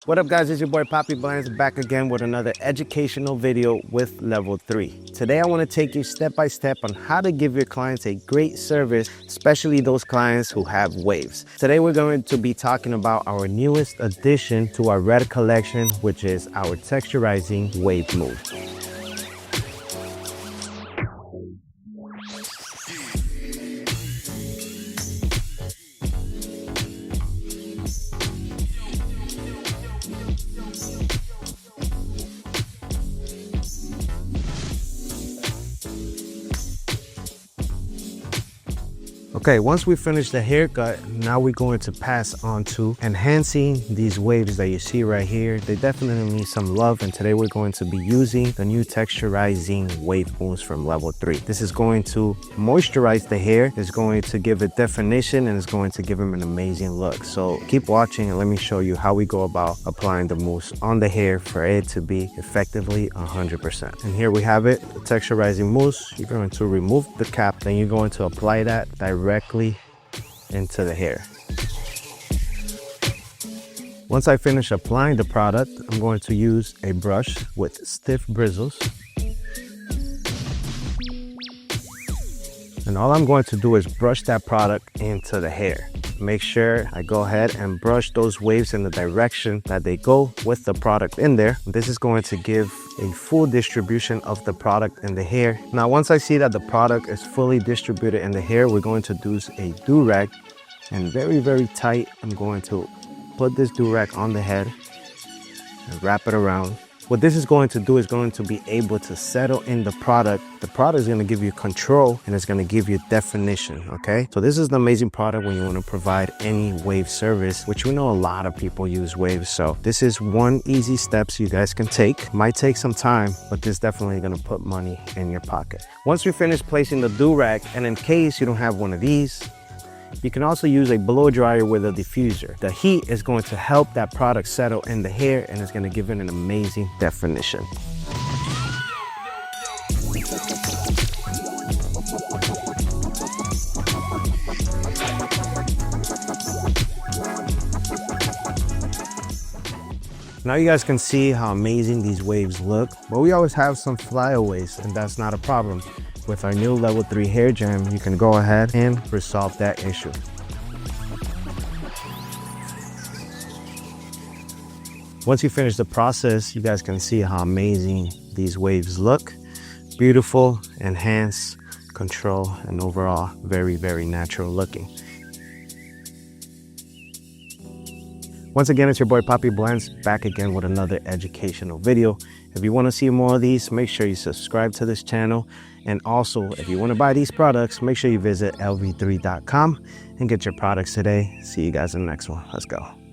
What up guys, it's your boy PapiBlendzz back again with another educational video with level 3. Today I want to take you step by step on how to give your clients a great service, especially those clients who have waves. Today we're going to be talking about our newest addition to our red collection, which is our Texturizing Wave Mousse. Okay, once we finish the haircut, now we're going to pass on to enhancing these waves that you see right here. They definitely need some love, and today we're going to be using the new Texturizing Wave Mousse from level 3. This is going to moisturize the hair, it's going to give it definition, and it's going to give them an amazing look. So keep watching and let me show you how we go about applying the mousse on the hair for it to be effectively 100%. And here we have it, the Texturizing Mousse. You're going to remove the cap, then you're going to apply that directly into the hair. Once I finish applying the product, I'm going to use a brush with stiff bristles. And all I'm going to do is brush that product into the hair. Make sure I go ahead and brush those waves in the direction that they go with the product in there. This is going to give a full distribution of the product in the hair. Now, once I see that the product is fully distributed in the hair, we're going to use a do-rag, and very tight, I'm going to put this do-rag on the head and wrap it around. What this is going to do is going to be able to settle in the product. The product is going to give you control and it's going to give you definition, okay? So this is the amazing product when you want to provide any wave service, which we know a lot of people use waves. So this is one easy steps you guys can take. Might take some time, but this is definitely going to put money in your pocket. Once we finish placing the do-rag, and in case you don't have one of these, you can also use a blow dryer with a diffuser. The heat is going to help that product settle in the hair, and it's going to give it an amazing definition. Now you guys can see how amazing these waves look, but we always have some flyaways, and that's not a problem. With our new level 3 hair jam, you can go ahead and resolve that issue. Once you finish the process, you guys can see how amazing these waves look. Beautiful, enhanced, control, and overall very natural looking. Once again, it's your boy PapiBlendzz back again with another educational video. If you want to see more of these, make sure you subscribe to this channel. And also, if you want to buy these products, make sure you visit lv3.com and get your products today. See you guys in the next one. Let's go.